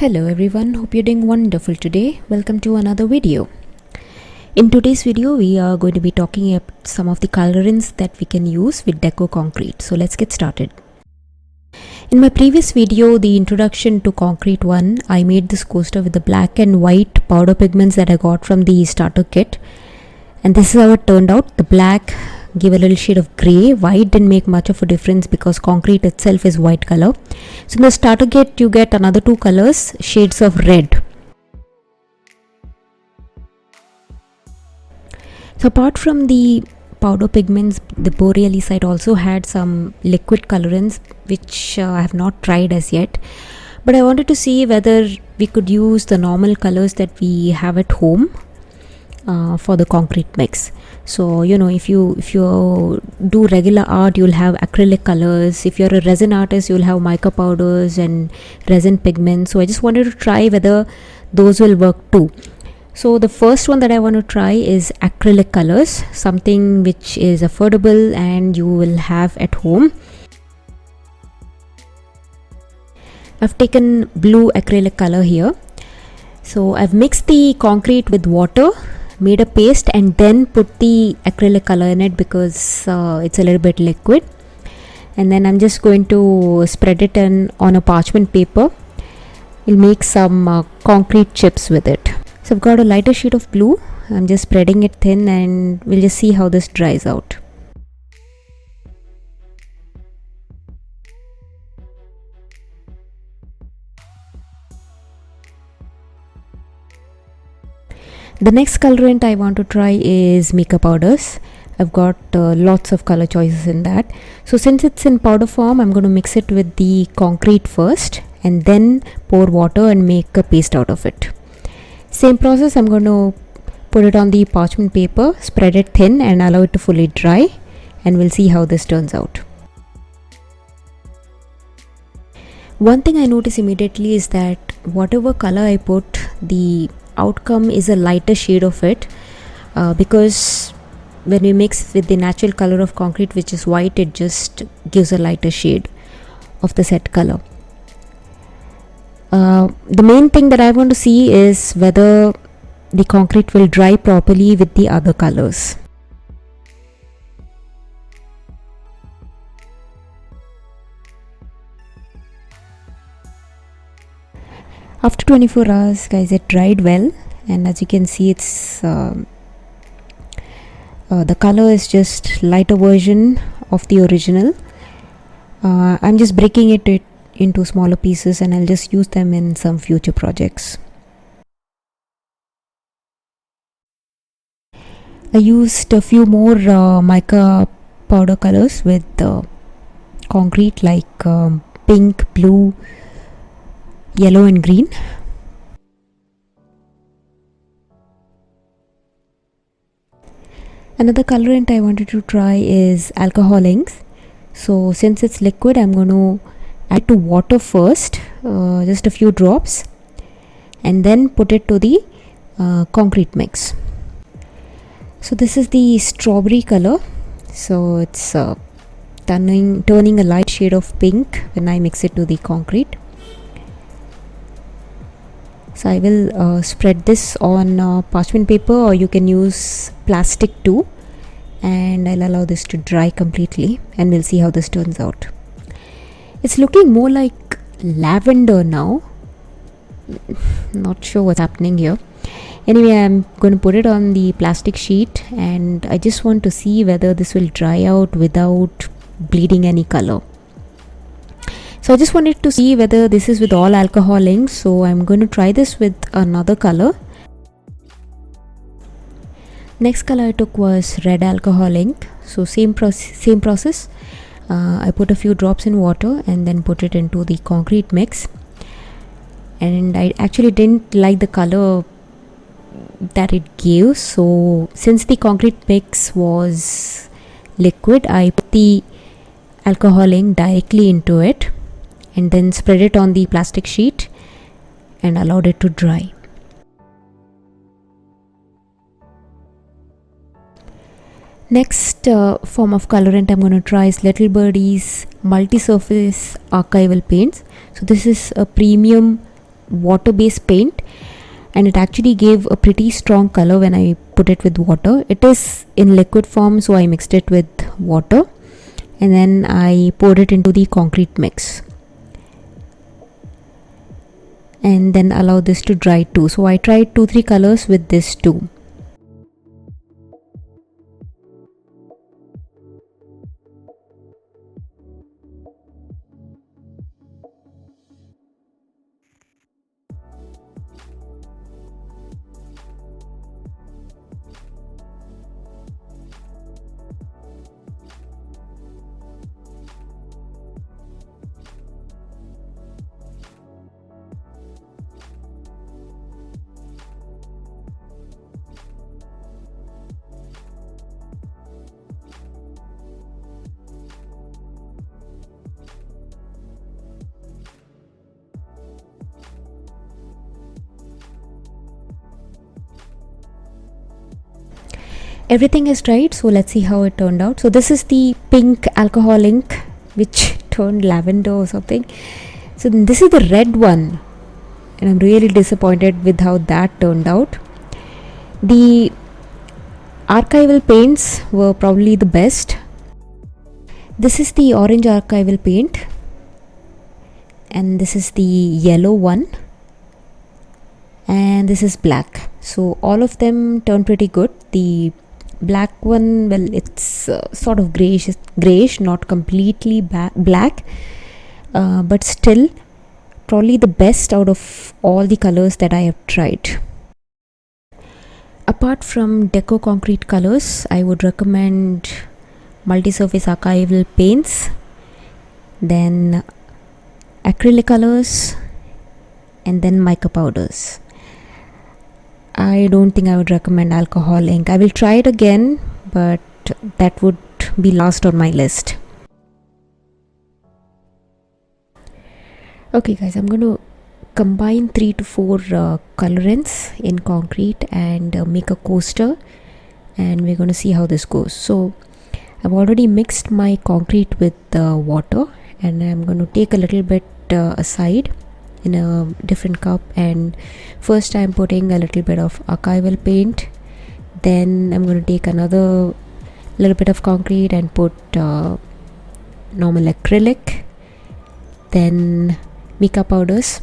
Hello everyone, hope you're doing wonderful today. Welcome to another video. In today's video, we are going to be talking about some of the colorants that we can use with Deco Concrete. So let's get started. In my previous video, the introduction to Concrete 1, I made this coaster with the black and white powder pigments that I got from the starter kit. And this is how it turned out. The black gave a little shade of grey. White didn't make much of a difference because concrete itself is white color. So in the starter kit you get another two colors, shades of red. So apart from the powder pigments, the Borealis site also had some liquid colorants which I have not tried as yet, but I wanted to see whether we could use the normal colors that we have at home for the concrete mix. So if you do regular art, you'll have acrylic colors. If you're a resin artist, you'll have mica powders and resin pigments. So I just wanted to try whether those will work too. So the first one that I want to try is acrylic colors, something which is affordable and you will have at home. I've taken blue acrylic color here. So I've mixed the concrete with water, made a paste, and then put the acrylic color in it because it's a little bit liquid. And then I'm just going to spread it on a parchment paper. We'll make some concrete chips with it. So I've got a lighter sheet of blue. I'm just spreading it thin and we'll just see how this dries out. The next colorant I want to try is mica powders. I've got lots of color choices in that. So since it's in powder form, I'm going to mix it with the concrete first and then pour water and make a paste out of it. Same process, I'm going to put it on the parchment paper, spread it thin and allow it to fully dry, and we'll see how this turns out. One thing I notice immediately is that whatever color I put, the outcome is a lighter shade of it because when we mix with the natural color of concrete, which is white, it just gives a lighter shade of the set color. The main thing that I want to see is whether the concrete will dry properly with the other colors. After 24 hours, guys, it dried well, and as you can see, it's the color is just lighter version of the original. I'm just breaking it into smaller pieces and I'll just use them in some future projects. I used a few more mica powder colors with concrete like pink, blue, yellow and green. Another colorant I wanted to try is alcohol inks. So since it's liquid, I'm going to add to water first, just a few drops, and then put it to the concrete mix. So this is the strawberry color. So it's turning a light shade of pink when I mix it to the concrete. So I will spread this on parchment paper, or you can use plastic too, and I'll allow this to dry completely and we'll see how this turns out. It's looking more like lavender now. Not sure what's happening here. Anyway, I'm going to put it on the plastic sheet and I just want to see whether this will dry out without bleeding any color. So I just wanted to see whether this is with all alcohol inks. So I'm going to try this with another color. Next color I took was red alcohol ink. So same process. I put a few drops in water and then put it into the concrete mix. And I actually didn't like the color that it gave. So since the concrete mix was liquid, I put the alcohol ink directly into it and then spread it on the plastic sheet and allowed it to dry. Next form of colorant I'm going to try is Little Birdie's multi-surface archival paints. So this is a premium water based paint, and it actually gave a pretty strong color when I put it with water. It is in liquid form, so I mixed it with water and then I poured it into the concrete mix and then allow this to dry too. So I tried 2-3 colors with this too. Everything is dried, so let's see how it turned out. So this is the pink alcohol ink which turned lavender or something. So this is the red one, and I'm really disappointed with how that turned out. The archival paints were probably the best. This is the orange archival paint, and this is the yellow one, and this is black. So all of them turned pretty good. The black one, well, it's sort of grayish, not completely black, but still probably the best out of all the colors that I have tried. Apart from Deco Concrete colors, I would recommend multi-surface archival paints, then acrylic colors, and then mica powders. I don't think I would recommend alcohol ink. I will try it again, but that would be last on my list. Okay guys, I'm going to combine 3 to 4 colorants in concrete and make a coaster, and we're going to see how this goes. So I've already mixed my concrete with water, and I'm going to take a little bit aside in a different cup, and first I'm putting a little bit of archival paint, then I'm going to take another little bit of concrete and put normal acrylic, then mica powders,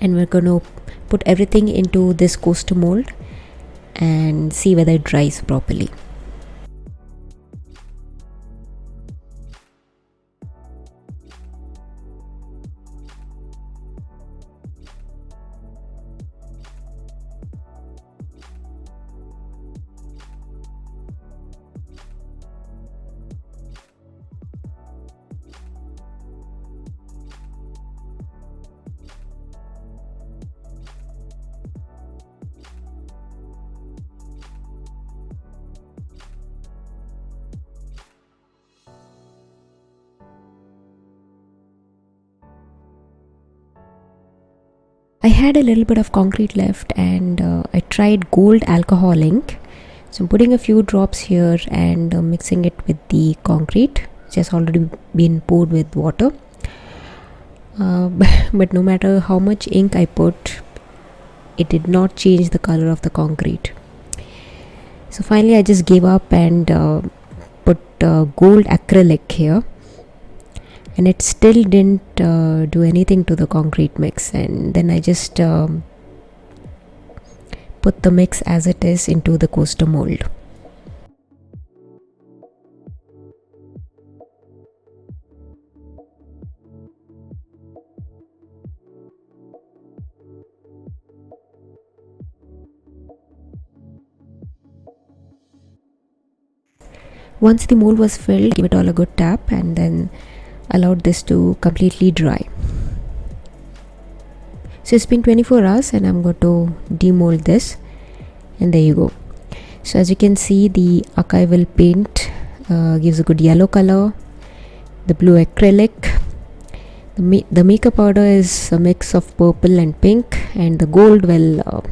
and we're going to put everything into this coaster mold and see whether it dries properly. I had a little bit of concrete left, and I tried gold alcohol ink. So I'm putting a few drops here and mixing it with the concrete, which has already been poured with water. But no matter how much ink I put, it did not change the color of the concrete. So finally I just gave up and put gold acrylic here, and it still didn't do anything to the concrete mix, and then I just put the mix as it is into the coaster mold. Once the mold was filled, give it all a good tap and then allowed this to completely dry. So it's been 24 hours and I'm going to demold this, and there you go. So as you can see, the archival paint gives a good yellow color, the blue acrylic, the mica powder is a mix of purple and pink, and the gold, well,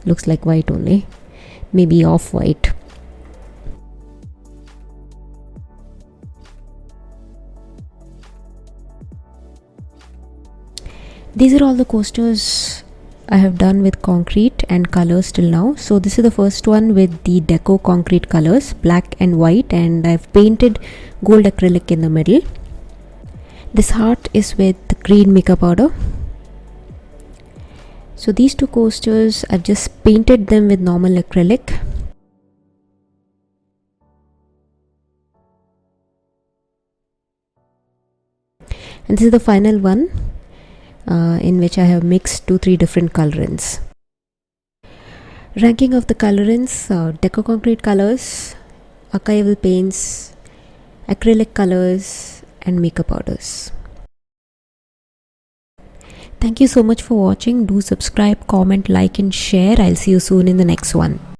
looks like white only, maybe off-white. These are all the coasters I have done with concrete and colors till now. So this is the first one with the Deco Concrete colors, black and white, and I've painted gold acrylic in the middle. This heart is with green mica powder. So these two coasters, I've just painted them with normal acrylic. And this is the final one, in which I have mixed 2-3 different colorants. Ranking of the colorants: Deco Concrete colors, archival paints, acrylic colors, and mica powders. Thank you so much for watching. Do subscribe, comment, like, and share. I'll see you soon in the next one.